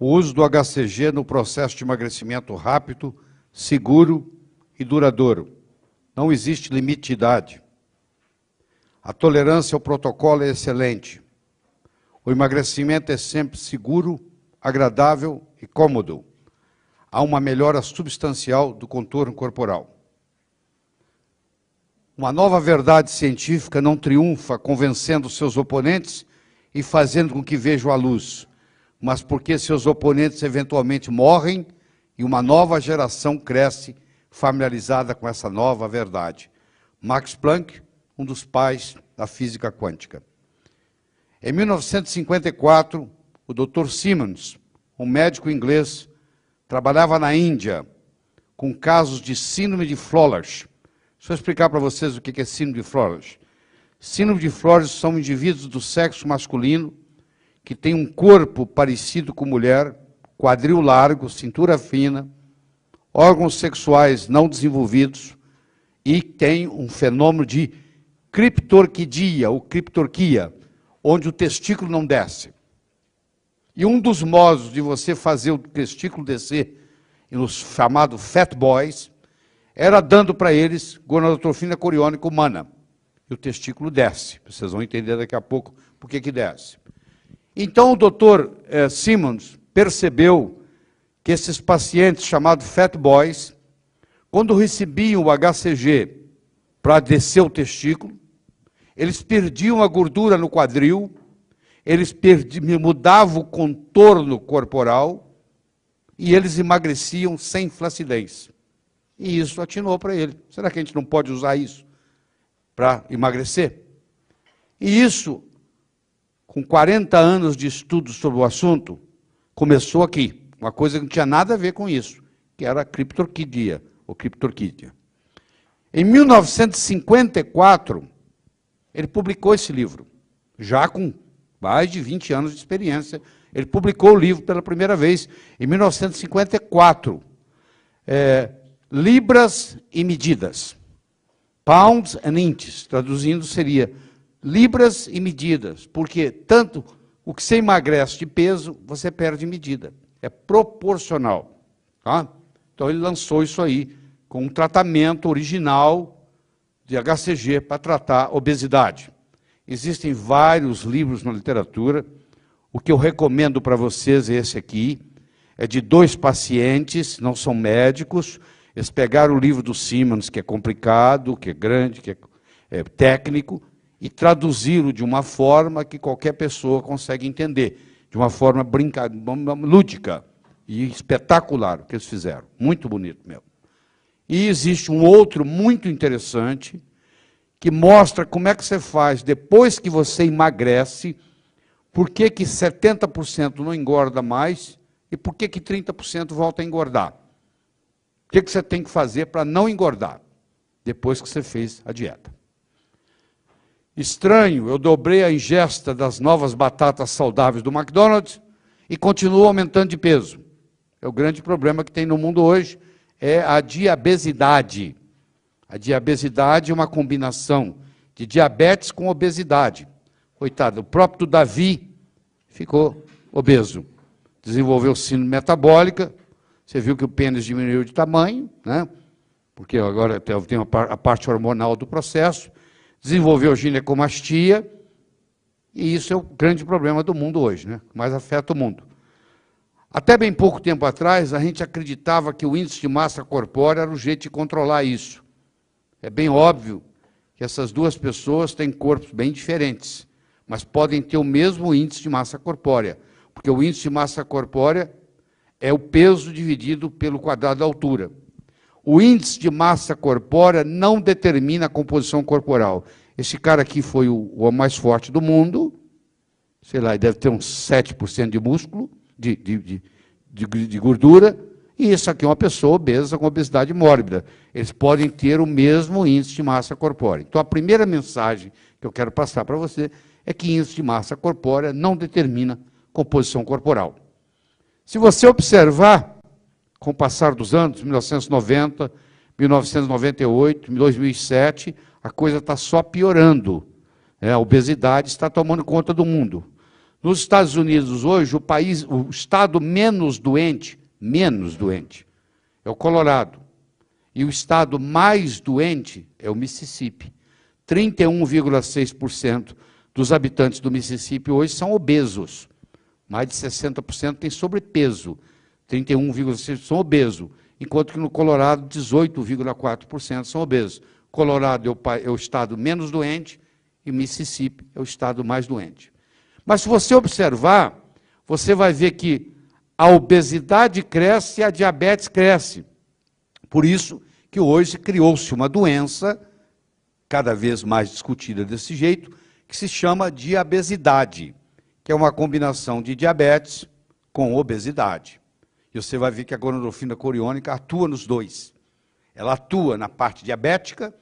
o uso do HCG no processo de emagrecimento rápido, seguro e duradouro. Não existe limite de idade. A tolerância ao protocolo é excelente. O emagrecimento é sempre seguro, agradável e cômodo. Há uma melhora substancial do contorno corporal. Uma nova verdade científica não triunfa convencendo seus oponentes e fazendo com que vejam a luz, mas porque seus oponentes eventualmente morrem e uma nova geração cresce familiarizada com essa nova verdade. Max Planck, um dos pais da física quântica. Em 1954, o Dr. Simmons, um médico inglês, trabalhava na Índia com casos de síndrome de Fowler. Deixa eu explicar para vocês o que é síndrome de Fowler. Síndrome de Fowler são indivíduos do sexo masculino que têm um corpo parecido com mulher, quadril largo, cintura fina, órgãos sexuais não desenvolvidos e têm um fenômeno de criptorquidia, ou criptorquia, onde o testículo não desce. E um dos modos de você fazer o testículo descer, nos chamados fat boys, era dando para eles gonadotrofina coriônica humana. E o testículo desce. Vocês vão entender daqui a pouco por que desce. Então o Dr. Simmons percebeu que esses pacientes chamados fat boys, quando recebiam o HCG para descer o testículo, eles perdiam a gordura no quadril, eles mudavam o contorno corporal e eles emagreciam sem flacidez. E isso atinou para ele. Será que a gente não pode usar isso para emagrecer? E isso, com 40 anos de estudo sobre o assunto, começou aqui. Uma coisa que não tinha nada a ver com isso, que era a criptorquidia, ou criptorquídia. Em 1954, ele publicou esse livro, já com mais de 20 anos de experiência. Ele publicou o livro pela primeira vez em 1954. Libras e medidas. Pounds and inches, traduzindo seria libras e medidas, porque tanto o que você emagrece de peso, você perde medida. É proporcional. Tá? Então ele lançou isso aí com um tratamento original de HCG para tratar obesidade. Existem vários livros na literatura. O que eu recomendo para vocês é esse aqui. É de 2 pacientes, não são médicos. Eles pegaram o livro do Simmons, que é complicado, que é grande, que é técnico, e traduziram de uma forma que qualquer pessoa consegue entender, de uma forma lúdica e espetacular o que eles fizeram. Muito bonito mesmo. E existe um outro muito interessante, que mostra como é que você faz, depois que você emagrece, por que 70% não engorda mais e por que 30% volta a engordar. O que você tem que fazer para não engordar, depois que você fez a dieta? Estranho, eu dobrei a ingesta das novas batatas saudáveis do McDonald's e continuo aumentando de peso. É o grande problema que tem no mundo hoje, é a diabesidade. A diabesidade é uma combinação de diabetes com obesidade. Coitado, o próprio Davi ficou obeso. Desenvolveu síndrome metabólica, você viu que o pênis diminuiu de tamanho, né? Porque agora tem a parte hormonal do processo, desenvolveu ginecomastia, e isso é o grande problema do mundo hoje, né? Mais afeta o mundo. Até bem pouco tempo atrás, a gente acreditava que o índice de massa corpórea era o jeito de controlar isso. É bem óbvio que essas duas pessoas têm corpos bem diferentes, mas podem ter o mesmo índice de massa corpórea, porque o índice de massa corpórea é o peso dividido pelo quadrado da altura. O índice de massa corpórea não determina a composição corporal. Esse cara aqui foi o mais forte do mundo, sei lá, ele deve ter uns 7% de músculo, de gordura, e isso aqui é uma pessoa obesa com obesidade mórbida. Eles podem ter o mesmo índice de massa corpórea. Então, a primeira mensagem que eu quero passar para você é que índice de massa corpórea não determina composição corporal. Se você observar, com o passar dos anos, 1990, 1998, 2007, a coisa está só piorando. A obesidade está tomando conta do mundo. Nos Estados Unidos, hoje, o estado menos doente, é o Colorado. E o estado mais doente é o Mississippi. 31,6% dos habitantes do Mississippi hoje são obesos. Mais de 60% têm sobrepeso. 31,6% são obesos. Enquanto que no Colorado, 18,4% são obesos. Colorado é o estado menos doente e Mississippi é o estado mais doente. Mas se você observar, você vai ver que a obesidade cresce e a diabetes cresce. Por isso que hoje criou-se uma doença, cada vez mais discutida desse jeito, que se chama diabesidade, que é uma combinação de diabetes com obesidade. E você vai ver que a gonadrofina coriônica atua nos dois. Ela atua na parte diabética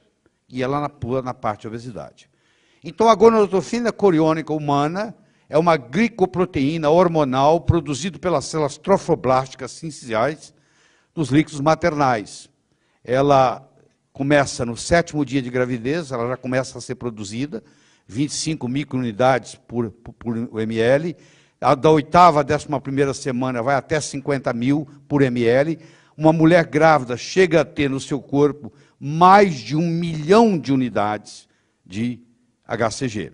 e ela atua na parte de obesidade. Então, a gonadrofina coriônica humana é uma glicoproteína hormonal produzida pelas células trofoblásticas sinciais dos líquidos maternais. Ela começa no 7º dia de gravidez, ela já começa a ser produzida, 25 microunidades por ml. Da 8ª à 11ª semana vai até 50 mil por ml. Uma mulher grávida chega a ter no seu corpo mais de 1 milhão de unidades de HCG.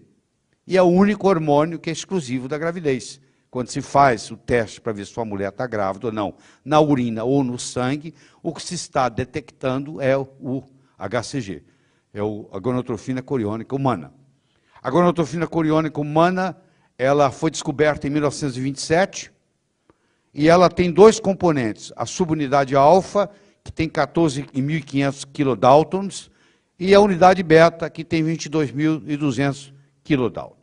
E é o único hormônio que é exclusivo da gravidez. Quando se faz o teste para ver se a mulher está grávida ou não, na urina ou no sangue, o que se está detectando é o HCG, é a gonadotrofina coriônica humana. A gonadotrofina coriônica humana, ela foi descoberta em 1927, e ela tem dois componentes, a subunidade alfa, que tem 14.500 kilodaltons, e a unidade beta, que tem 22.200 kilodaltons.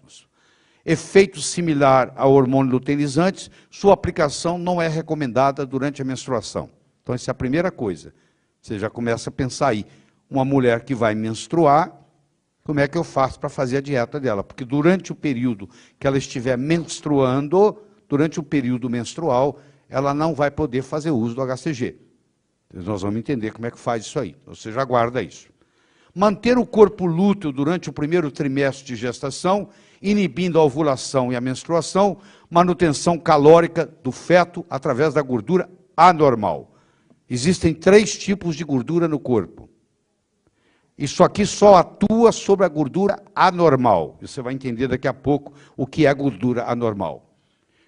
Efeito similar ao hormônio luteinizante, sua aplicação não é recomendada durante a menstruação. Então, essa é a primeira coisa. Você já começa a pensar aí, uma mulher que vai menstruar, como é que eu faço para fazer a dieta dela? Porque durante o período que ela estiver menstruando, durante o período menstrual, ela não vai poder fazer uso do HCG. Então, nós vamos entender como é que faz isso aí. Você já guarda isso. Manter o corpo lúteo durante o primeiro trimestre de gestação, inibindo a ovulação e a menstruação, manutenção calórica do feto através da gordura anormal. Existem 3 tipos de gordura no corpo. Isso aqui só atua sobre a gordura anormal. Você vai entender daqui a pouco o que é gordura anormal.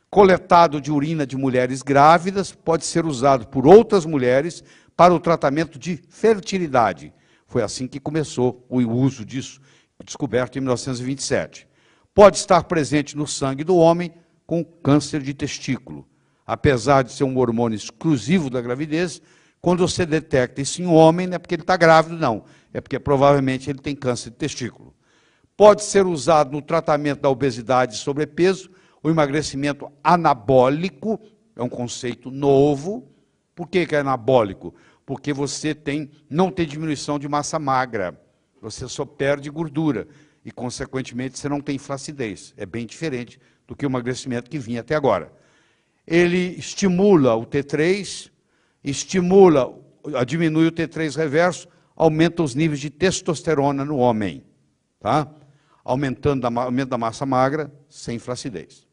Coletado de urina de mulheres grávidas pode ser usado por outras mulheres para o tratamento de fertilidade. Foi assim que começou o uso disso, descoberto em 1927. Pode estar presente no sangue do homem com câncer de testículo. Apesar de ser um hormônio exclusivo da gravidez, quando você detecta isso em um homem, não é porque ele está grávido, não. É porque provavelmente ele tem câncer de testículo. Pode ser usado no tratamento da obesidade e sobrepeso, o emagrecimento anabólico, é um conceito novo. Por que é anabólico? Porque você não tem diminuição de massa magra, você só perde gordura e, consequentemente, você não tem flacidez. É bem diferente do que o emagrecimento que vinha até agora. Ele estimula o T3, diminui o T3 reverso, aumenta os níveis de testosterona no homem, tá? Aumento da massa magra sem flacidez.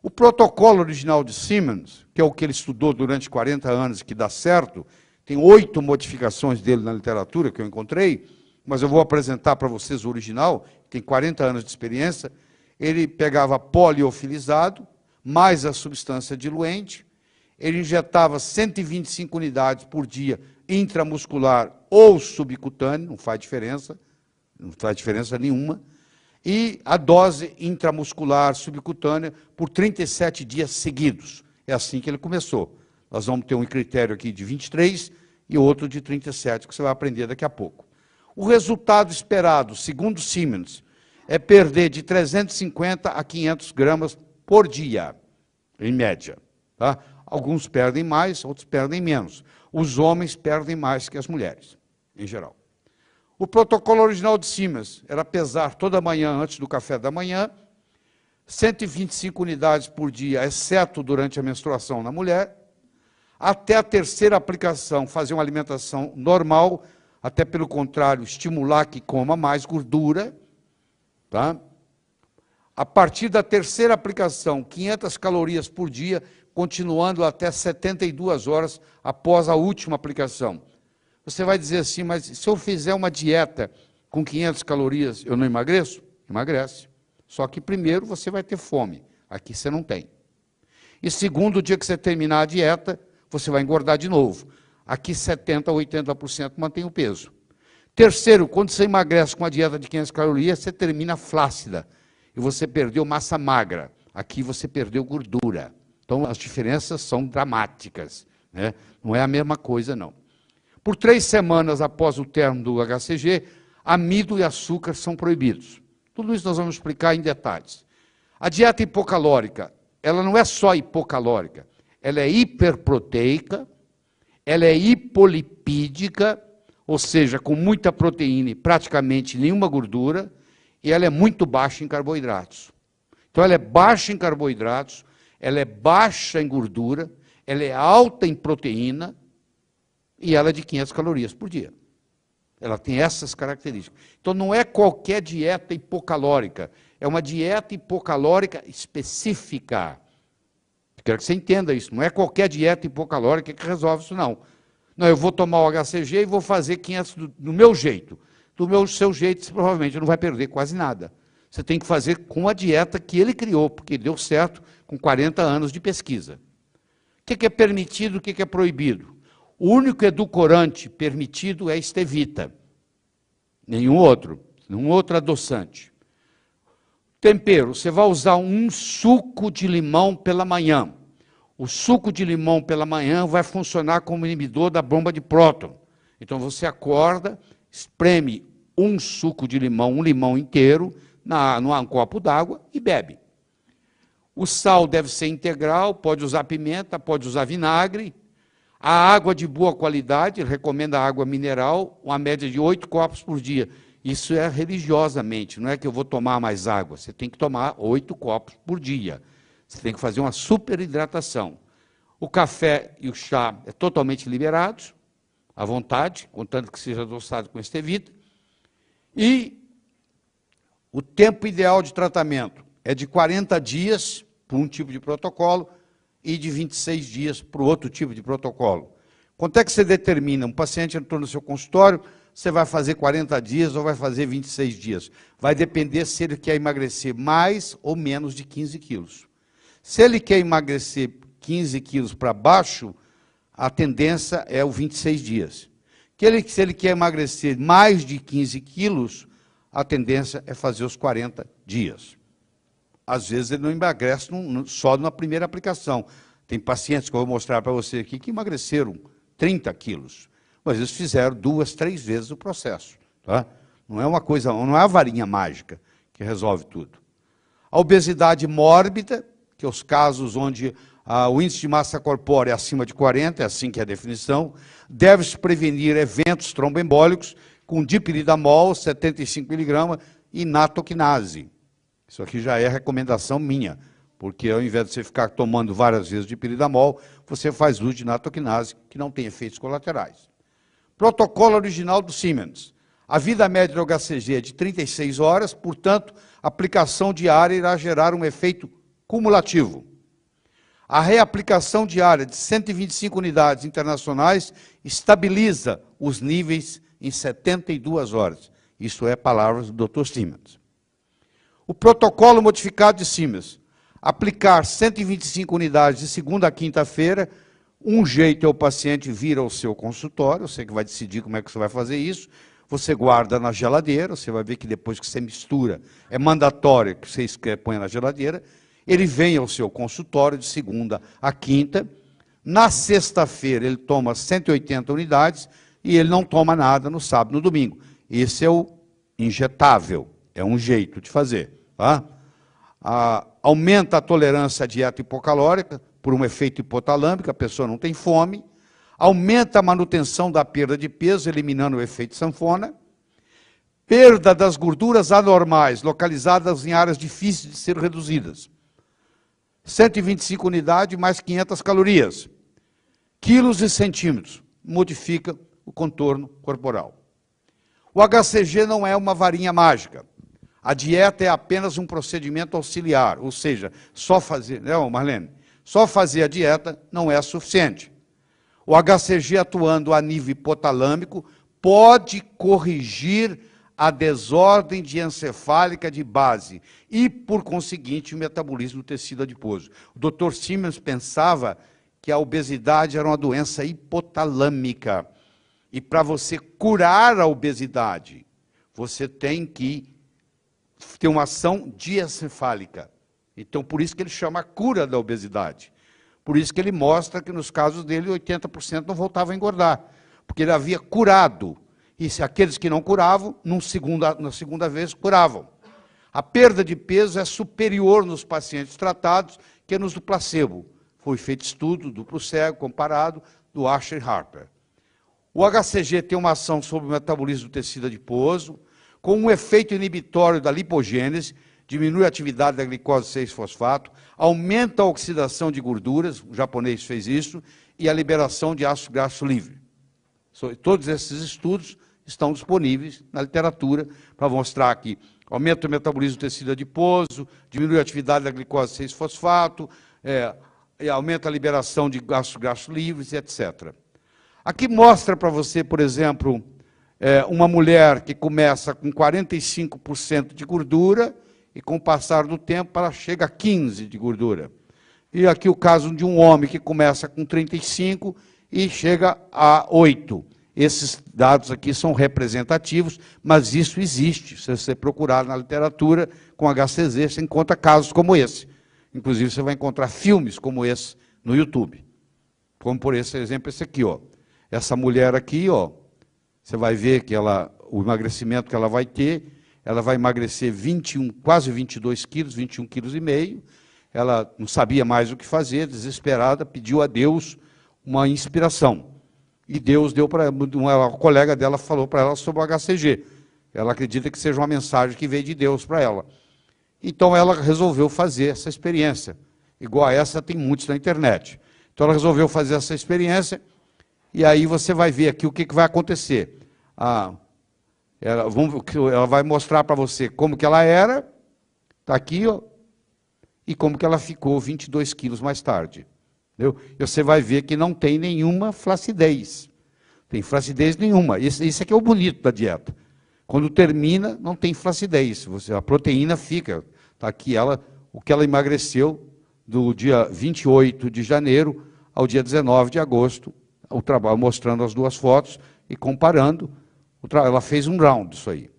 O protocolo original de Simmons, que é o que ele estudou durante 40 anos e que dá certo, tem 8 modificações dele na literatura que eu encontrei, mas eu vou apresentar para vocês o original, tem 40 anos de experiência. Ele pegava poliofilizado, mais a substância diluente, ele injetava 125 unidades por dia intramuscular ou subcutâneo, não faz diferença nenhuma, e a dose intramuscular subcutânea por 37 dias seguidos. É assim que ele começou. Nós vamos ter um critério aqui de 23 e outro de 37, que você vai aprender daqui a pouco. O resultado esperado, segundo Simmons, é perder de 350 a 500 gramas por dia, em média. Tá? Alguns perdem mais, outros perdem menos. Os homens perdem mais que as mulheres, em geral. O protocolo original de Simmons era pesar toda manhã, antes do café da manhã, 125 unidades por dia, exceto durante a menstruação na mulher. Até a terceira aplicação, fazer uma alimentação normal, até pelo contrário, estimular que coma mais gordura. Tá? A partir da terceira aplicação, 500 calorias por dia, continuando até 72 horas após a última aplicação. Você vai dizer assim, mas se eu fizer uma dieta com 500 calorias, eu não emagreço? Emagrece. Só que primeiro você vai ter fome. Aqui você não tem. E segundo, o dia que você terminar a dieta, você vai engordar de novo. Aqui 70% a 80% mantém o peso. Terceiro, quando você emagrece com a dieta de 500 calorias, você termina flácida. E você perdeu massa magra. Aqui você perdeu gordura. Então, as diferenças são dramáticas, né? Não é a mesma coisa, não. Por 3 semanas após o término do HCG, amido e açúcar são proibidos. Tudo isso nós vamos explicar em detalhes. A dieta hipocalórica, ela não é só hipocalórica, ela é hiperproteica, ela é hipolipídica, ou seja, com muita proteína e praticamente nenhuma gordura, e ela é muito baixa em carboidratos. Então, ela é baixa em carboidratos, ela é baixa em gordura, ela é alta em proteína, e ela é de 500 calorias por dia. Ela tem essas características. Então, não é qualquer dieta hipocalórica, é uma dieta hipocalórica específica. Quero que você entenda isso, não é qualquer dieta hipocalórica que resolve isso, não. Não, eu vou tomar o HCG e vou fazer 500 do meu jeito. Do seu jeito, você provavelmente não vai perder quase nada. Você tem que fazer com a dieta que ele criou, porque deu certo com 40 anos de pesquisa. O que é permitido, o que é proibido? O único edulcorante permitido é estevita. Nenhum outro adoçante. Tempero, você vai usar um suco de limão pela manhã. O suco de limão pela manhã vai funcionar como inibidor da bomba de próton. Então você acorda, espreme um suco de limão, um limão inteiro, num copo d'água e bebe. O sal deve ser integral, pode usar pimenta, pode usar vinagre. A água de boa qualidade, ele recomenda água mineral, uma média de 8 copos por dia. Isso é religiosamente, não é que eu vou tomar mais água, você tem que tomar 8 copos por dia. Você tem que fazer uma superidratação. O café e o chá é totalmente liberados, à vontade, contanto que seja adoçado com estevita. E o tempo ideal de tratamento é de 40 dias para um tipo de protocolo e de 26 dias para o outro tipo de protocolo. Quanto é que você determina? Um paciente entrou no seu consultório, você vai fazer 40 dias ou vai fazer 26 dias? Vai depender se ele quer emagrecer mais ou menos de 15 quilos. Se ele quer emagrecer 15 quilos para baixo, a tendência é o 26 dias. Se ele quer emagrecer mais de 15 quilos, a tendência é fazer os 40 dias. Às vezes ele não emagrece só na primeira aplicação. Tem pacientes que eu vou mostrar para você aqui que emagreceram 30 quilos. Mas eles fizeram 2, 3 vezes o processo. Tá? Não é uma coisa, não é a varinha mágica que resolve tudo. A obesidade mórbida, que é os casos onde o índice de massa corpórea é acima de 40, é assim que é a definição, deve-se prevenir eventos tromboembólicos com dipyridamol, 75 mg, e natoquinase. Isso aqui já é recomendação minha, porque ao invés de você ficar tomando várias vezes dipyridamol, você faz uso de natoquinase, que não tem efeitos colaterais. Protocolo original do Siemens. A vida média do HCG é de 36 horas, portanto, a aplicação diária irá gerar um efeito cumulativo. A reaplicação diária de 125 unidades internacionais estabiliza os níveis em 72 horas. Isso é palavras do Dr. Siemens. O protocolo modificado de Siemens. Aplicar 125 unidades de segunda a quinta-feira. Um jeito é o paciente vir ao seu consultório, você que vai decidir como é que você vai fazer isso. Você guarda na geladeira, você vai ver que depois que você mistura, é mandatório que você põe na geladeira. Ele vem ao seu consultório de segunda a quinta. Na sexta-feira, ele toma 180 unidades e ele não toma nada no sábado e no domingo. Esse é o injetável, é um jeito de fazer. Tá? Aumenta a tolerância à dieta hipocalórica por um efeito hipotalâmico, a pessoa não tem fome. Aumenta a manutenção da perda de peso, eliminando o efeito sanfona. Perda das gorduras anormais, localizadas em áreas difíceis de ser reduzidas. 125 unidades mais 500 calorias. Quilos e centímetros. Modifica o contorno corporal. O HCG não é uma varinha mágica. A dieta é apenas um procedimento auxiliar, ou seja, só fazer, né, Marlene? Só fazer a dieta não é suficiente. O HCG atuando a nível hipotalâmico pode corrigir a desordem diencefálica de base e, por conseguinte, o metabolismo do tecido adiposo. O Dr. Siemens pensava que a obesidade era uma doença hipotalâmica. E para você curar a obesidade, você tem que ter uma ação diencefálica. Então, por isso que ele chama a cura da obesidade. Por isso que ele mostra que, nos casos dele, 80% não voltavam a engordar. Porque ele havia curado. E se aqueles que não curavam, na segunda vez, curavam. A perda de peso é superior nos pacientes tratados que nos do placebo. Foi feito estudo duplo cego, comparado, do Asher Harper. O HCG tem uma ação sobre o metabolismo do tecido adiposo, com um efeito inibitório da lipogênese, diminui a atividade da glicose 6-fosfato, aumenta a oxidação de gorduras, o japonês fez isso, e a liberação de ácido graxo livre. Todos esses estudos estão disponíveis na literatura para mostrar que aumenta o metabolismo do tecido adiposo, diminui a atividade da glicose 6-fosfato, aumenta a liberação de ácido graxo livres, etc. Aqui mostra para você, por exemplo, uma mulher que começa com 45% de gordura e, com o passar do tempo, ela chega a 15% de gordura. E aqui o caso de um homem que começa com 35% e chega a 8%. Esses dados aqui são representativos, mas isso existe. Se você procurar na literatura, com HCG, você encontra casos como esse. Inclusive, você vai encontrar filmes como esse no YouTube. Como, por exemplo, esse aqui, ó. Essa mulher aqui, ó, você vai ver que o emagrecimento que ela vai ter, ela vai emagrecer quase 22 quilos, 21,5 quilos. Ela não sabia mais o que fazer, desesperada, pediu a Deus uma inspiração. E Deus deu para uma colega dela, falou para ela sobre o HCG. Ela acredita que seja uma mensagem que veio de Deus para ela. Então ela resolveu fazer essa experiência. Igual a essa, tem muitos na internet. Então ela resolveu fazer essa experiência, e aí você vai ver aqui o que vai acontecer. Ela vai mostrar para você como que ela era, está aqui, ó, e como que ela ficou 22 quilos mais tarde. Entendeu? E você vai ver que não tem nenhuma flacidez. Tem flacidez nenhuma. Isso aqui é o bonito da dieta. Quando termina, não tem flacidez. A proteína fica. Está aqui o que ela emagreceu do dia 28 de janeiro ao dia 19 de agosto, o trabalho mostrando as duas fotos e comparando. Ela fez um round disso aí.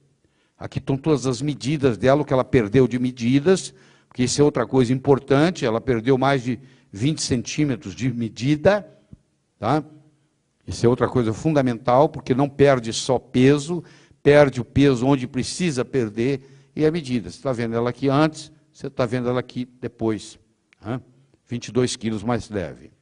Aqui estão todas as medidas dela, o que ela perdeu de medidas, porque isso é outra coisa importante, ela perdeu mais de 20 centímetros de medida, tá? Isso é outra coisa fundamental, porque não perde só peso, perde o peso onde precisa perder, e a medida. Você está vendo ela aqui antes, você está vendo ela aqui depois. 22 quilos mais leve.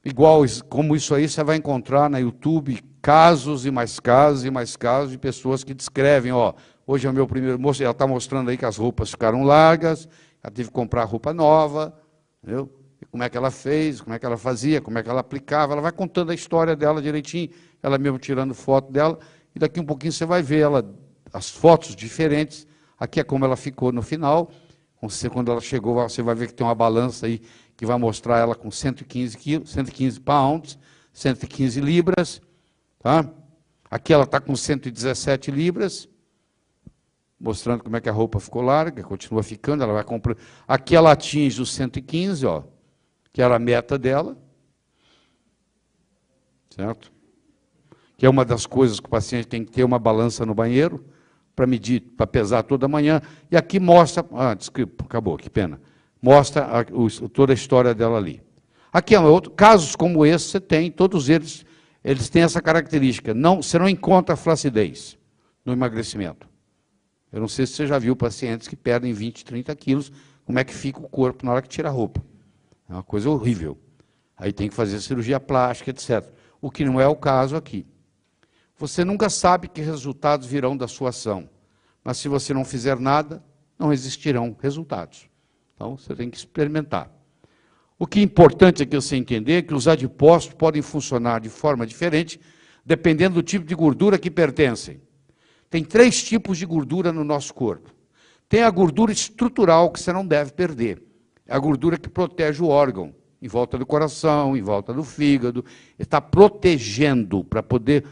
Igual como isso aí, você vai encontrar na YouTube casos e mais casos e mais casos de pessoas que descrevem, ó, hoje é o meu primeiro moço, ela está mostrando aí que as roupas ficaram largas, ela teve que comprar roupa nova, entendeu? E como é que ela fez, como é que ela fazia, como é que ela aplicava, ela vai contando a história dela direitinho, ela mesmo tirando foto dela, e daqui um pouquinho você vai ver as fotos diferentes. Aqui é como ela ficou no final. Quando ela chegou, você vai ver que tem uma balança aí que vai mostrar ela com 115 quilos, 115 pounds, 115 libras. Tá? Aqui ela está com 117 libras, mostrando como é que a roupa ficou larga, continua ficando, ela vai comprando. Aqui ela atinge os 115, ó, que era a meta dela. Certo? Que é uma das coisas que o paciente tem que ter uma balança no banheiro, para medir, para pesar toda manhã. E aqui mostra, acabou, que pena. Mostra toda a história dela ali. Aqui é outro, casos como esse você tem, todos eles têm essa característica. Você não encontra flacidez no emagrecimento. Eu não sei se você já viu pacientes que perdem 20, 30 quilos, como é que fica o corpo na hora que tira a roupa. É uma coisa horrível. Aí tem que fazer cirurgia plástica, etc. O que não é o caso aqui. Você nunca sabe que resultados virão da sua ação, mas se você não fizer nada, não existirão resultados. Então, você tem que experimentar. O que é importante aqui você entender é que os adipócitos podem funcionar de forma diferente, dependendo do tipo de gordura que pertencem. Tem 3 tipos de gordura no nosso corpo. Tem a gordura estrutural, que você não deve perder. É a gordura que protege o órgão, em volta do coração, em volta do fígado. Está protegendo, para poder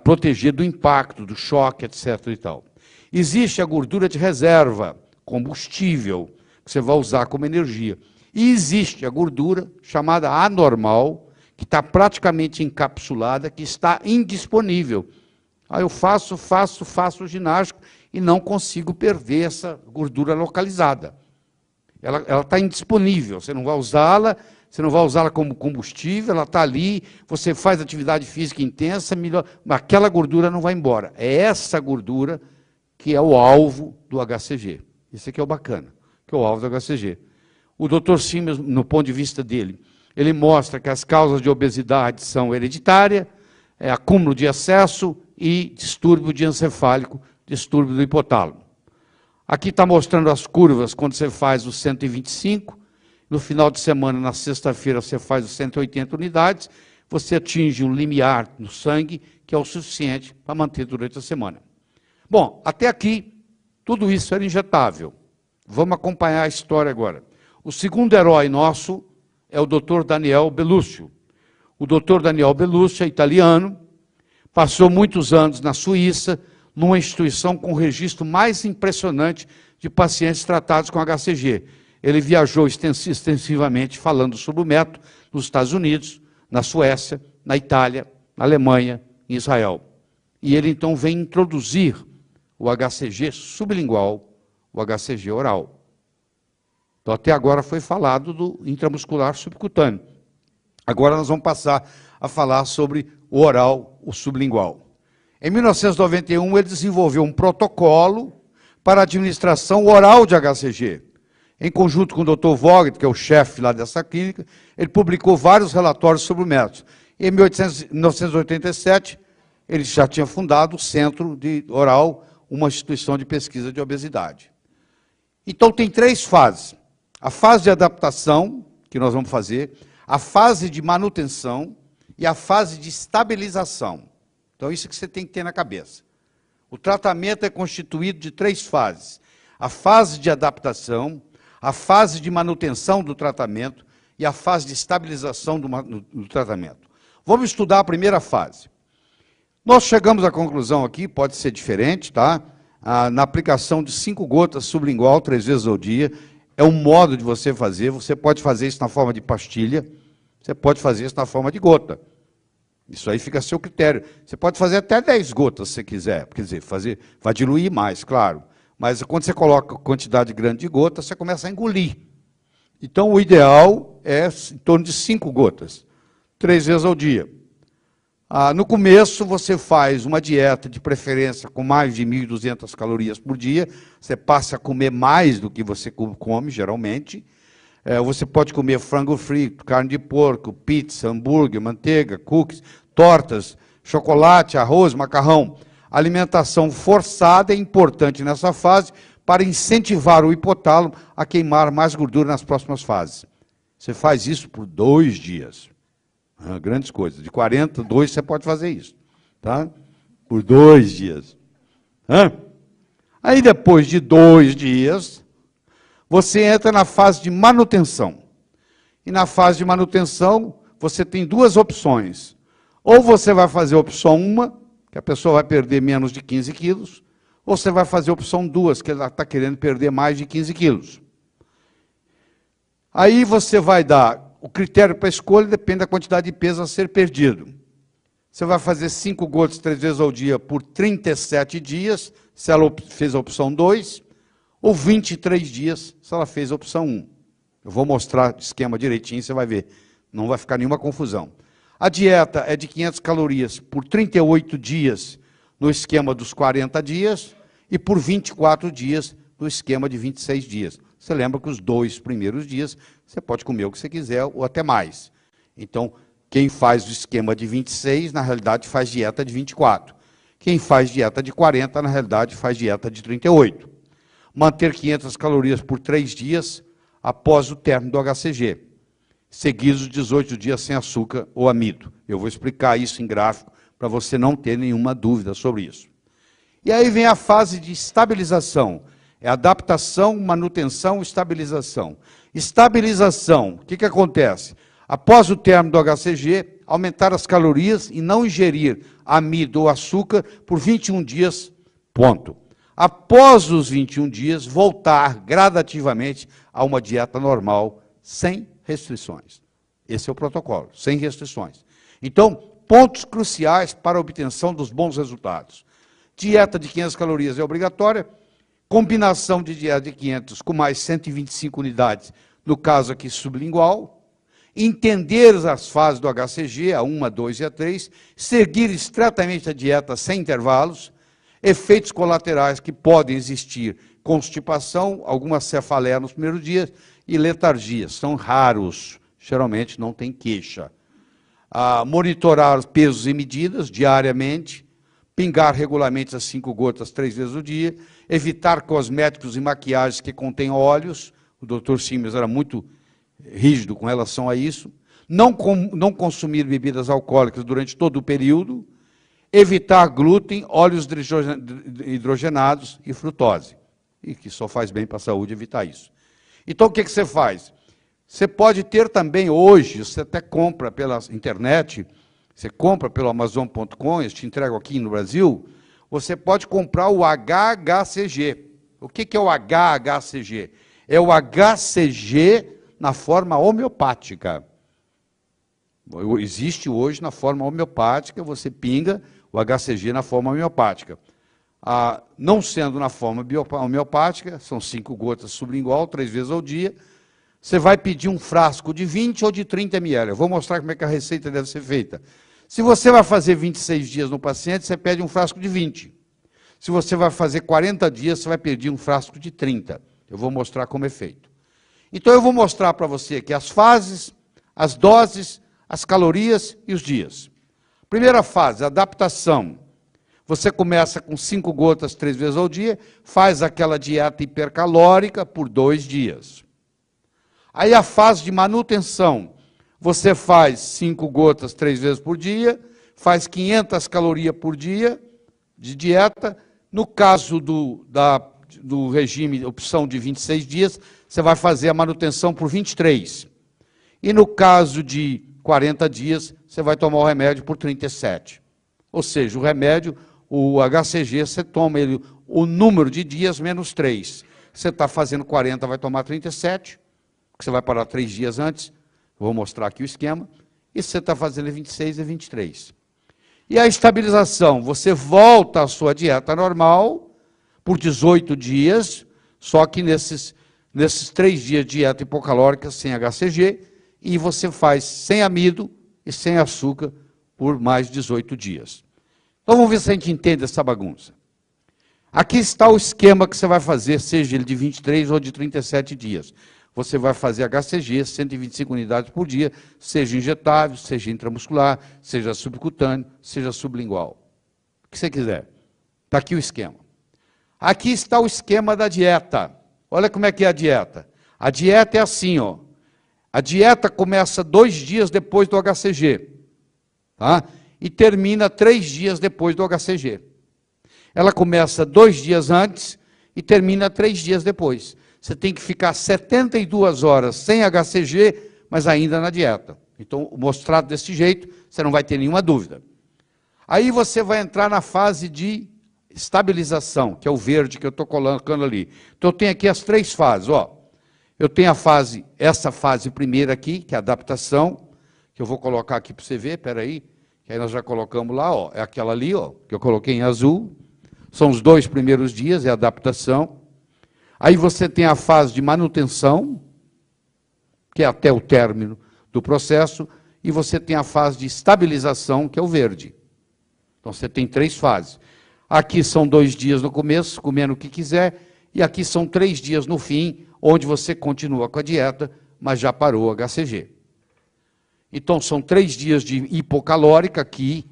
proteger do impacto, do choque, etc. e tal. Existe a gordura de reserva, combustível, que você vai usar como energia. E existe a gordura chamada anormal, que está praticamente encapsulada, que está indisponível. Aí eu faço ginástica e não consigo perder essa gordura localizada. Ela está indisponível, você não vai usá-la como combustível, ela está ali, você faz atividade física intensa, melhor, mas aquela gordura não vai embora. É essa gordura que é o alvo do HCG. Esse aqui é o bacana, que é o alvo do HCG. O Dr. Siemens, no ponto de vista dele, ele mostra que as causas de obesidade são hereditária, acúmulo de excesso e distúrbio diencefálico, distúrbio do hipotálamo. Aqui está mostrando as curvas quando você faz os 125, no final de semana, na sexta-feira, você faz os 180 unidades, você atinge um limiar no sangue, que é o suficiente para manter durante a semana. Bom, até aqui, tudo isso era injetável. Vamos acompanhar a história agora. O segundo herói nosso é o Dr. Daniel Belluccio. O Dr. Daniel Belluccio é italiano, passou muitos anos na Suíça, numa instituição com o registro mais impressionante de pacientes tratados com HCG. Ele viajou extensivamente falando sobre o método nos Estados Unidos, na Suécia, na Itália, na Alemanha, em Israel. E ele então vem introduzir o HCG sublingual, o HCG oral. Então até agora foi falado do intramuscular subcutâneo. Agora nós vamos passar a falar sobre o oral, o sublingual. Em 1991, ele desenvolveu um protocolo para a administração oral de HCG. Em conjunto com o Dr. Vogt, que é o chefe lá dessa clínica, ele publicou vários relatórios sobre o método. Em 1987, ele já tinha fundado o Centro de Oral, uma instituição de pesquisa de obesidade. Então, tem 3 fases. A fase de adaptação, que nós vamos fazer, a fase de manutenção e a fase de estabilização. Então, isso que você tem que ter na cabeça. O tratamento é constituído de 3 fases. A fase de adaptação, a fase de manutenção do tratamento e a fase de estabilização do tratamento. Vamos estudar a primeira fase. Nós chegamos à conclusão aqui, pode ser diferente, tá? Na aplicação de 5 gotas sublingual 3 vezes ao dia, é um modo de você pode fazer isso na forma de pastilha, você pode fazer isso na forma de gota. Isso aí fica a seu critério. Você pode fazer até 10 gotas, se você quiser. Quer dizer, vai diluir mais, claro. Mas quando você coloca quantidade grande de gotas, você começa a engolir. Então, o ideal é em torno de 5 gotas, 3 vezes ao dia. No começo, você faz uma dieta, de preferência, com mais de 1.200 calorias por dia. Você passa a comer mais do que você come, geralmente. Você pode comer frango frito, carne de porco, pizza, hambúrguer, manteiga, cookies, tortas, chocolate, arroz, macarrão. Alimentação forçada é importante nessa fase para incentivar o hipotálamo a queimar mais gordura nas próximas fases. Você faz isso por 2 dias. Grandes coisas. De 42 você pode fazer isso. Tá? Por 2 dias. Aí depois de 2 dias, você entra na fase de manutenção. E na fase de manutenção, você tem 2 opções. Ou você vai fazer a opção 1, que a pessoa vai perder menos de 15 quilos, ou você vai fazer a opção 2, que ela está querendo perder mais de 15 quilos. Aí você vai dar, o critério para a escolha depende da quantidade de peso a ser perdido. Você vai fazer 5 gotas 3 vezes ao dia por 37 dias, se ela fez a opção 2, ou 23 dias, se ela fez a opção 1. Eu vou mostrar o esquema direitinho, você vai ver. Não vai ficar nenhuma confusão. A dieta é de 500 calorias por 38 dias no esquema dos 40 dias e por 24 dias no esquema de 26 dias. Você lembra que os 2 primeiros dias você pode comer o que você quiser ou até mais. Então, quem faz o esquema de 26, na realidade, faz dieta de 24. Quem faz dieta de 40, na realidade, faz dieta de 38. Manter 500 calorias por 3 dias após o término do HCG. Seguidos de 18 dias sem açúcar ou amido. Eu vou explicar isso em gráfico para você não ter nenhuma dúvida sobre isso. E aí vem a fase de estabilização. É adaptação, manutenção, estabilização. Estabilização, o que acontece? Após o término do HCG, aumentar as calorias e não ingerir amido ou açúcar por 21 dias, ponto. Após os 21 dias, voltar gradativamente a uma dieta normal, sem restrições. Esse é o protocolo, sem restrições. Então, pontos cruciais para a obtenção dos bons resultados. Dieta de 500 calorias é obrigatória, combinação de dieta de 500 com mais 125 unidades, no caso aqui sublingual, entender as fases do HCG, a 1, a 2 e a 3, seguir estritamente a dieta sem intervalos, efeitos colaterais que podem existir, constipação, alguma cefaleia nos primeiros dias e letargia, são raros, geralmente não tem queixa. Monitorar os pesos e medidas diariamente, pingar regularmente as 5 gotas 3 vezes ao dia, evitar cosméticos e maquiagens que contêm óleos, o Dr. Siemens era muito rígido com relação a isso, não consumir bebidas alcoólicas durante todo o período, evitar glúten, óleos hidrogenados e frutose, e que só faz bem para a saúde evitar isso. Então, o que você faz? Você pode ter também hoje, você até compra pela internet, você compra pelo Amazon.com, eles te entregam aqui no Brasil, você pode comprar o HHCG. O que é o HHCG? É o HCG na forma homeopática. Existe hoje na forma homeopática, você pinga o HCG na forma homeopática. Não sendo na forma homeopática, são 5 gotas sublingual, 3 vezes ao dia, você vai pedir um frasco de 20 ou de 30 ml. Eu vou mostrar como é que a receita deve ser feita. Se você vai fazer 26 dias no paciente, você pede um frasco de 20. Se você vai fazer 40 dias, você vai pedir um frasco de 30. Eu vou mostrar como é feito. Então, eu vou mostrar para você aqui as fases, as doses, as calorias e os dias. Primeira fase, adaptação. Você começa com 5 gotas 3 vezes ao dia, faz aquela dieta hipercalórica por 2 dias. Aí a fase de manutenção, você faz 5 gotas 3 vezes por dia, faz 500 calorias por dia de dieta. No caso do regime, opção de 26 dias, você vai fazer a manutenção por 23. E no caso de 40 dias, você vai tomar o remédio por 37. Ou seja, o remédio, o HCG, você toma ele o número de dias menos 3. Você está fazendo 40, vai tomar 37, porque você vai parar 3 dias antes. Vou mostrar aqui o esquema. E se você está fazendo 26 e 23. E a estabilização, você volta à sua dieta normal por 18 dias, só que nesses 3 dias de dieta hipocalórica sem HCG, e você faz sem amido e sem açúcar por mais 18 dias. Então vamos ver se a gente entende essa bagunça. Aqui está o esquema que você vai fazer, seja ele de 23 ou de 37 dias. Você vai fazer HCG, 125 unidades por dia, seja injetável, seja intramuscular, seja subcutâneo, seja sublingual. O que você quiser. Está aqui o esquema. Aqui está o esquema da dieta. Olha como é que é a dieta. A dieta é assim, ó. A dieta começa 2 dias depois do HCG, tá? E termina 3 dias depois do HCG. Ela começa 2 dias antes e termina 3 dias depois. Você tem que ficar 72 horas sem HCG, mas ainda na dieta. Então, mostrado desse jeito, você não vai ter nenhuma dúvida. Aí você vai entrar na fase de estabilização, que é o verde que eu estou colocando ali. Então, eu tenho aqui as 3 fases, ó. Eu tenho essa fase primeira aqui, que é a adaptação, que eu vou colocar aqui para você ver, espera aí, que aí nós já colocamos lá, ó, é aquela ali, ó, que eu coloquei em azul. São os 2 primeiros dias, é a adaptação. Aí você tem a fase de manutenção, que é até o término do processo, e você tem a fase de estabilização, que é o verde. Então você tem 3 fases. Aqui são 2 dias no começo, comendo o que quiser, e aqui são 3 dias no fim, onde você continua com a dieta, mas já parou o HCG. Então são 3 dias de hipocalórica aqui,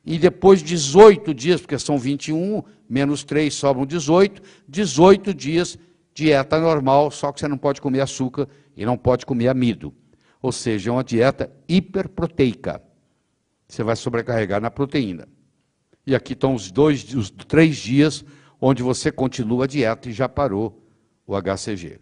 e depois 18 dias, porque são 21, menos 3 sobram 18, 18 dias dieta normal, só que você não pode comer açúcar e não pode comer amido. Ou seja, é uma dieta hiperproteica. Você vai sobrecarregar na proteína. E aqui estão os 3 dias onde você continua a dieta e já parou o HCG.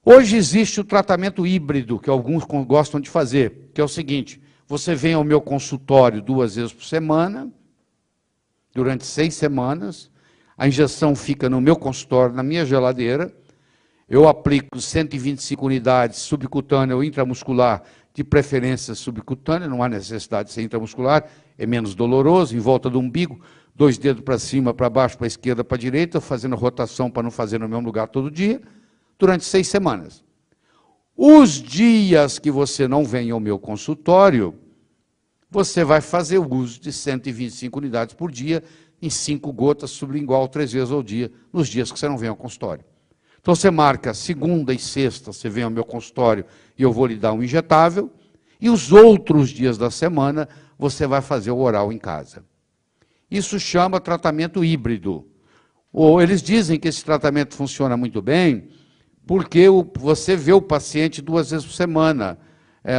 Hoje existe o tratamento híbrido, que alguns gostam de fazer, que é o seguinte: você vem ao meu consultório 2 vezes por semana, durante 6 semanas, a injeção fica no meu consultório, na minha geladeira, eu aplico 125 unidades subcutânea ou intramuscular, de preferência subcutânea, não há necessidade de ser intramuscular, é menos doloroso, em volta do umbigo, 2 dedos para cima, para baixo, para a esquerda, para a direita, fazendo rotação para não fazer no mesmo lugar todo dia, durante 6 semanas. Os dias que você não vem ao meu consultório, você vai fazer o uso de 125 unidades por dia, em 5 gotas sublingual 3 vezes ao dia, nos dias que você não vem ao consultório. Então você marca segunda e sexta, você vem ao meu consultório e eu vou lhe dar um injetável, e os outros dias da semana você vai fazer o oral em casa. Isso chama tratamento híbrido. Ou eles dizem que esse tratamento funciona muito bem, porque você vê o paciente 2 vezes por semana.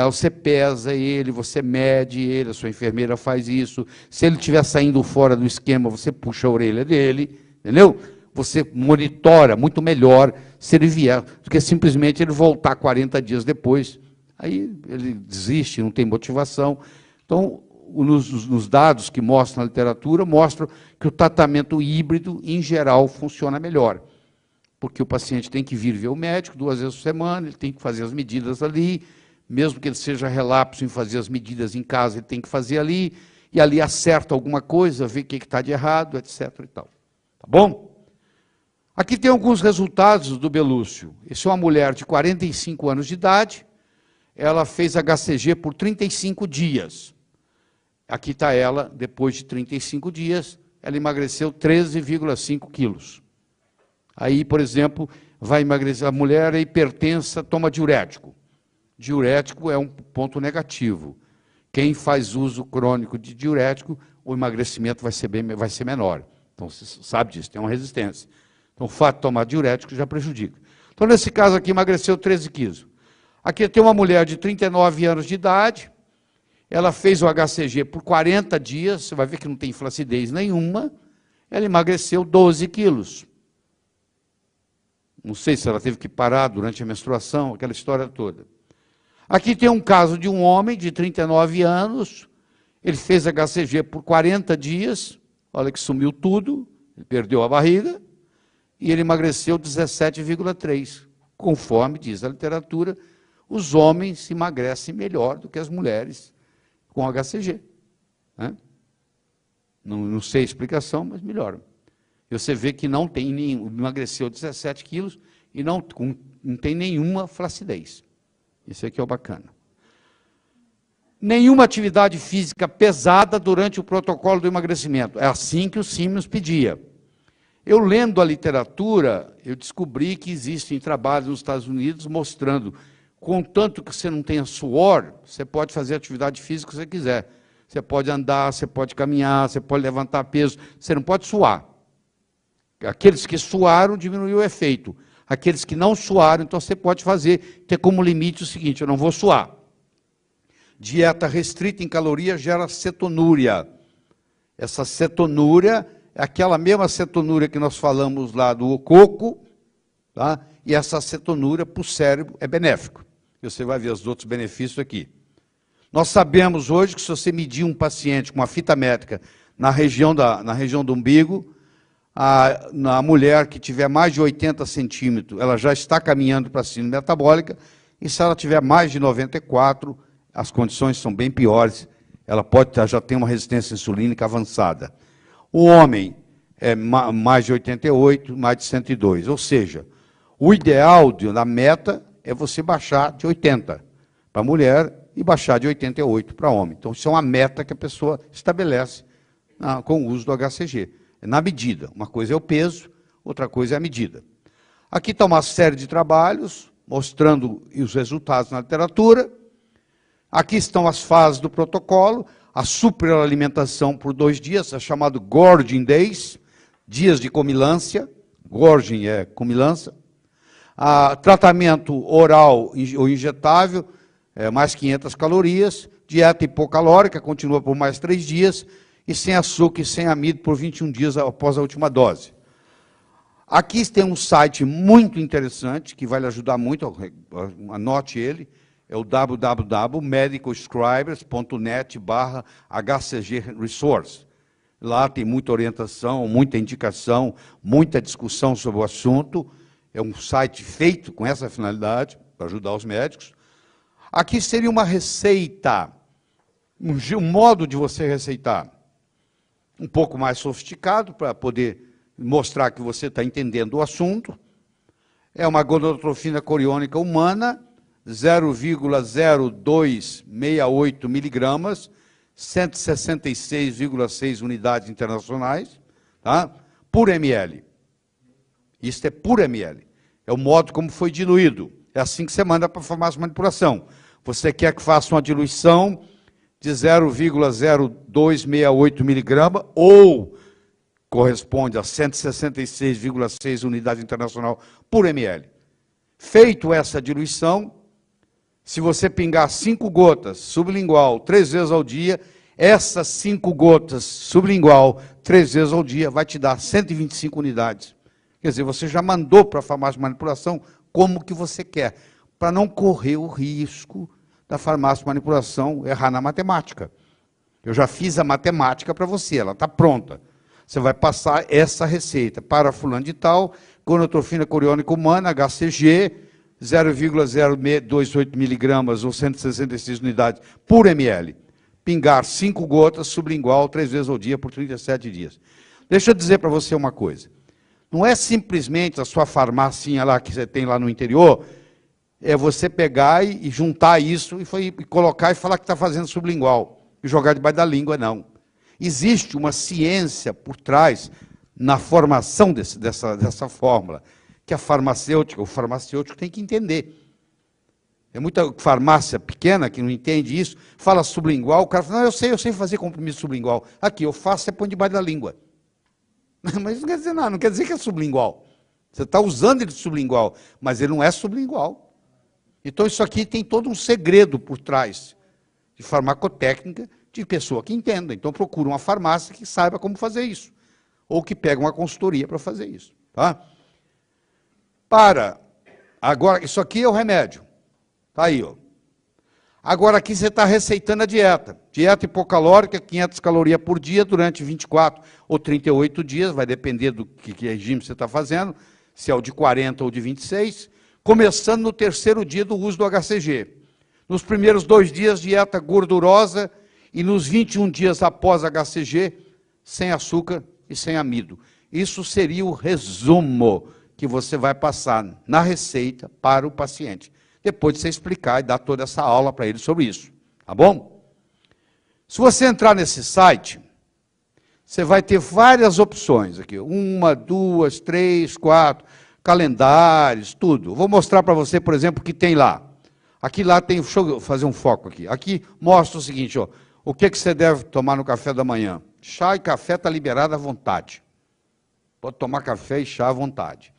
Você pesa ele, você mede ele, a sua enfermeira faz isso. Se ele estiver saindo fora do esquema, você puxa a orelha dele, entendeu? Você monitora muito melhor se ele vier, do que simplesmente ele voltar 40 dias depois. Aí ele desiste, não tem motivação. Então, nos dados que mostram na literatura, mostram que o tratamento híbrido, em geral, funciona melhor. Porque o paciente tem que vir ver o médico 2 vezes por semana, ele tem que fazer as medidas ali, mesmo que ele seja relapso em fazer as medidas em casa, ele tem que fazer ali, e ali acerta alguma coisa, vê o que está de errado, etc. e tal. Tá bom? Aqui tem alguns resultados do Belúcio. Essa é uma mulher de 45 anos de idade, ela fez HCG por 35 dias. Aqui está ela, depois de 35 dias, ela emagreceu 13,5 quilos. Aí, por exemplo, vai emagrecer, a mulher é hipertensa, toma diurético. Diurético é um ponto negativo. Quem faz uso crônico de diurético, o emagrecimento vai ser menor. Então, você sabe disso, tem uma resistência. Então, o fato de tomar diurético já prejudica. Então, nesse caso aqui, emagreceu 13 quilos. Aqui tem uma mulher de 39 anos de idade, ela fez o HCG por 40 dias, você vai ver que não tem flacidez nenhuma, ela emagreceu 12 quilos. Não sei se ela teve que parar durante a menstruação, aquela história toda. Aqui tem um caso de um homem de 39 anos, ele fez HCG por 40 dias, olha que sumiu tudo, ele perdeu a barriga, e ele emagreceu 17,3. Conforme diz a literatura, os homens emagrecem melhor do que as mulheres com HCG. Né? Não sei a explicação, mas melhoram. E você vê que não tem nenhum, emagreceu 17 quilos e não tem nenhuma flacidez. Isso aqui é o bacana. Nenhuma atividade física pesada durante o protocolo do emagrecimento. É assim que o Simmons pedia. Eu lendo a literatura, eu descobri que existem trabalhos nos Estados Unidos mostrando, contanto que você não tenha suor, você pode fazer a atividade física que você quiser. Você pode andar, você pode caminhar, você pode levantar peso, você não pode suar. Aqueles que suaram diminuiu o efeito. Aqueles que não suaram, então você pode fazer, ter como limite o seguinte: eu não vou suar. Dieta restrita em calorias gera cetonúria. Essa cetonúria é aquela mesma cetonúria que nós falamos lá do coco, tá? E essa cetonúria para o cérebro é benéfico. E você vai ver os outros benefícios aqui. Nós sabemos hoje que se você medir um paciente com uma fita métrica na região do umbigo, a mulher que tiver mais de 80 centímetros, ela já está caminhando para a síndrome metabólica, e se ela tiver mais de 94, as condições são bem piores, ela pode já ter uma resistência insulínica avançada. O homem é mais de 88, mais de 102, ou seja, o ideal da meta é você baixar de 80 para a mulher e baixar de 88 para homem. Então, isso é uma meta que a pessoa estabelece com o uso do HCG. É na medida. Uma coisa é o peso, outra coisa é a medida. Aqui está uma série de trabalhos mostrando os resultados na literatura. Aqui estão as fases do protocolo. A superalimentação por 2 dias, é chamado Gorging Days, dias de comilância. Gorging é comilância. Tratamento oral ou injetável, mais 500 calorias. Dieta hipocalórica, continua por mais 3 dias. e sem açúcar e sem amido por 21 dias após a última dose. Aqui tem um site muito interessante, que vai lhe ajudar muito, anote ele, é o www.medicalscribers.net/HCG Resource. Lá tem muita orientação, muita indicação, muita discussão sobre o assunto. É um site feito com essa finalidade, para ajudar os médicos. Aqui seria uma receita, um modo de você receitar, um pouco mais sofisticado, para poder mostrar que você está entendendo o assunto. É uma gonadotrofina coriônica humana, 0,0268 miligramas, 166,6 unidades internacionais, tá? Por ml. Isso é por ml. É o modo como foi diluído. É assim que você manda para a farmácia de manipulação. Você quer que faça uma diluição de 0,0268 miligramas ou corresponde a 166,6 unidades internacional por ml. Feito essa diluição, se você pingar 5 gotas sublingual 3 vezes ao dia, essas 5 gotas sublingual 3 vezes ao dia vai te dar 125 unidades. Quer dizer, você já mandou para a farmácia de manipulação como que você quer, para não correr o risco da farmácia de manipulação errar na matemática. Eu já fiz a matemática para você, ela está pronta. Você vai passar essa receita para fulano de tal, gonadotrofina coriônica humana, HCG, 0,028 miligramas ou 166 unidades por ml. Pingar 5 gotas sublingual 3 vezes ao dia por 37 dias. Deixa eu dizer para você uma coisa. Não é simplesmente a sua farmácia lá que você tem lá no interior, é você pegar e juntar isso e colocar e falar que está fazendo sublingual e jogar debaixo da língua, não. Existe uma ciência por trás na formação dessa fórmula, que o farmacêutico tem que entender. É muita farmácia pequena que não entende isso, fala sublingual, o cara fala, não, eu sei fazer comprimido sublingual. Aqui, eu faço, você põe debaixo da língua. Mas isso não quer dizer nada, não quer dizer que é sublingual. Você está usando ele de sublingual, mas ele não é sublingual. Então isso aqui tem todo um segredo por trás de farmacotécnica, de pessoa que entenda. Então procura uma farmácia que saiba como fazer isso. Ou que pega uma consultoria para fazer isso. Tá? Agora, isso aqui é o remédio. Está aí, ó. Agora aqui você está receitando a dieta. Dieta hipocalórica, 500 calorias por dia durante 24 ou 38 dias, vai depender do que regime você está fazendo, se é o de 40 ou de 26, começando no 3º dia do uso do HCG. Nos primeiros 2 dias, dieta gordurosa, e nos 21 dias após HCG, sem açúcar e sem amido. Isso seria o resumo que você vai passar na receita para o paciente. Depois de você explicar e dar toda essa aula para ele sobre isso. Tá bom? Se você entrar nesse site, você vai ter várias opções aqui. 1, 2, 3, 4, calendários, tudo. Vou mostrar para você, por exemplo, o que tem lá. Aqui lá tem, deixa eu fazer um foco aqui. Aqui mostra o seguinte, ó, o que você deve tomar no café da manhã. Chá e café está liberado à vontade. Pode tomar café e chá à vontade.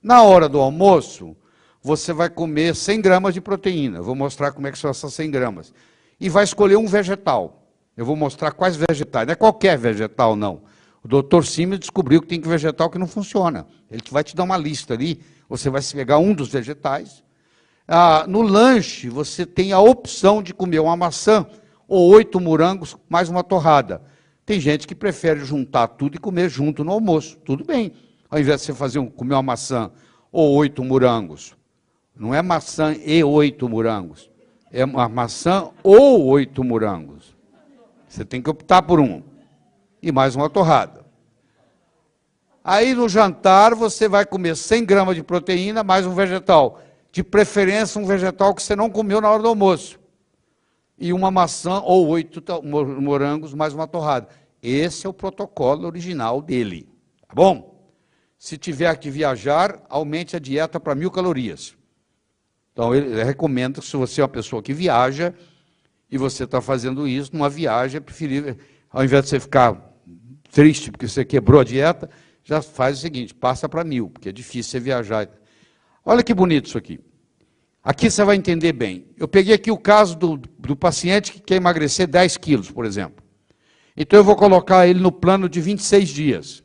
Na hora do almoço, você vai comer 100 gramas de proteína. Eu vou mostrar como é que são essas 100 gramas. E vai escolher um vegetal. Eu vou mostrar quais vegetais. Não é qualquer vegetal, não. O Dr. Simmons descobriu que tem vegetal que não funciona. Ele vai te dar uma lista ali. Você vai pegar um dos vegetais. No lanche, você tem a opção de comer uma maçã ou 8 morangos mais uma torrada. Tem gente que prefere juntar tudo e comer junto no almoço. Tudo bem. Ao invés de você comer uma maçã ou 8 morangos. Não é maçã e 8 morangos. É uma maçã ou 8 morangos. Você tem que optar por um. E mais uma torrada. Aí no jantar você vai comer 100 gramas de proteína mais um vegetal. De preferência um vegetal que você não comeu na hora do almoço. E uma maçã ou 8 morangos mais uma torrada. Esse é o protocolo original dele. Tá bom? Se tiver que viajar, aumente a dieta para 1000 calorias. Então, ele recomenda que se você é uma pessoa que viaja, e você está fazendo isso, numa viagem é preferível, ao invés de você ficar triste porque você quebrou a dieta, já faz o seguinte, passa para 1000, porque é difícil você viajar. Olha que bonito isso aqui. Aqui você vai entender bem. Eu peguei aqui o caso do paciente que quer emagrecer 10 quilos, por exemplo. Então eu vou colocar ele no plano de 26 dias.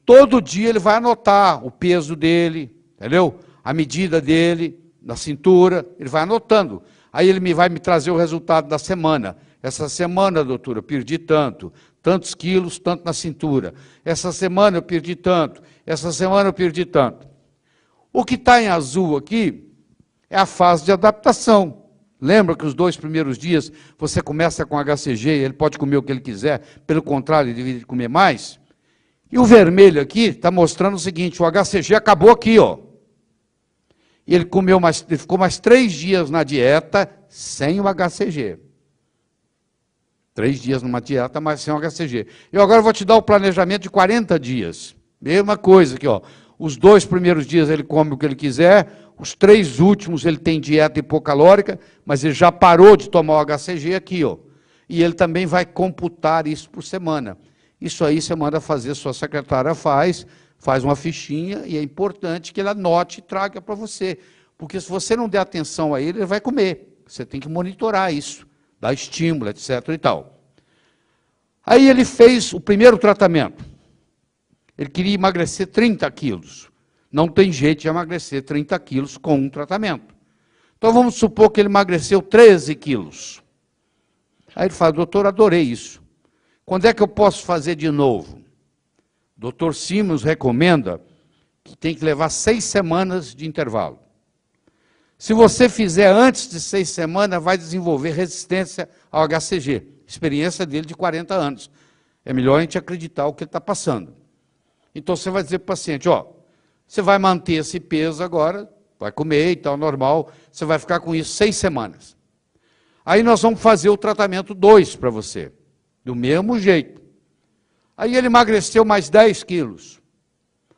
Todo dia ele vai anotar o peso dele, entendeu? A medida dele, na cintura, ele vai anotando. Aí ele vai me trazer o resultado da semana. Essa semana, doutora, eu perdi tanto, tantos quilos, tanto na cintura. Essa semana eu perdi tanto, essa semana eu perdi tanto. O que está em azul aqui é a fase de adaptação. Lembra que os 2 primeiros dias você começa com HCG, ele pode comer o que ele quiser, pelo contrário, ele deveria comer mais. E o vermelho aqui está mostrando o seguinte, o HCG acabou aqui, ó. E ele ficou mais 3 dias na dieta sem o HCG. 3 dias numa dieta, mas sem o HCG. Eu agora vou te dar o planejamento de 40 dias. Mesma coisa aqui, ó. Os 2 primeiros dias ele come o que ele quiser, os 3 últimos ele tem dieta hipocalórica, mas ele já parou de tomar o HCG aqui, ó. E ele também vai computar isso por semana. Isso aí você manda fazer, sua secretária faz uma fichinha, e é importante que ela anote e traga para você. Porque se você não der atenção a ele, ele vai comer. Você tem que monitorar isso, dar estímulo, etc. e tal. Aí ele fez o primeiro tratamento. Ele queria emagrecer 30 quilos. Não tem jeito de emagrecer 30 quilos com um tratamento. Então vamos supor que ele emagreceu 13 quilos. Aí ele fala, doutor, adorei isso. Quando é que eu posso fazer de novo? O Dr. Simmons recomenda que tem que levar 6 semanas de intervalo. Se você fizer antes de 6 semanas, vai desenvolver resistência ao HCG. Experiência dele de 40 anos. É melhor a gente acreditar o que ele está passando. Então você vai dizer para o paciente, ó, você vai manter esse peso agora, vai comer e tal, normal, você vai ficar com isso 6 semanas. Aí nós vamos fazer o tratamento 2 para você, do mesmo jeito. Aí ele emagreceu mais 10 quilos.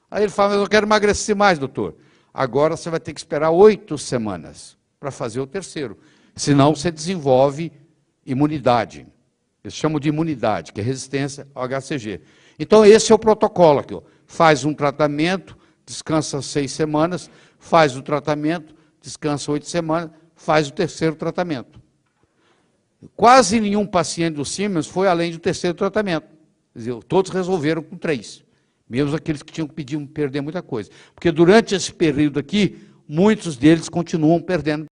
Aí ele fala, mas eu quero emagrecer mais, doutor. Agora você vai ter que esperar 8 semanas para fazer o terceiro. Senão você desenvolve imunidade. Eles chamam de imunidade, que é resistência ao HCG. Então esse é o protocolo aqui, ó. Faz um tratamento, descansa 6 semanas, faz o tratamento, descansa 8 semanas, faz o terceiro tratamento. Quase nenhum paciente do Simmons foi além do terceiro tratamento. Quer dizer, todos resolveram com 3. Mesmo aqueles que tinham que perder muita coisa. Porque durante esse período aqui, muitos deles continuam perdendo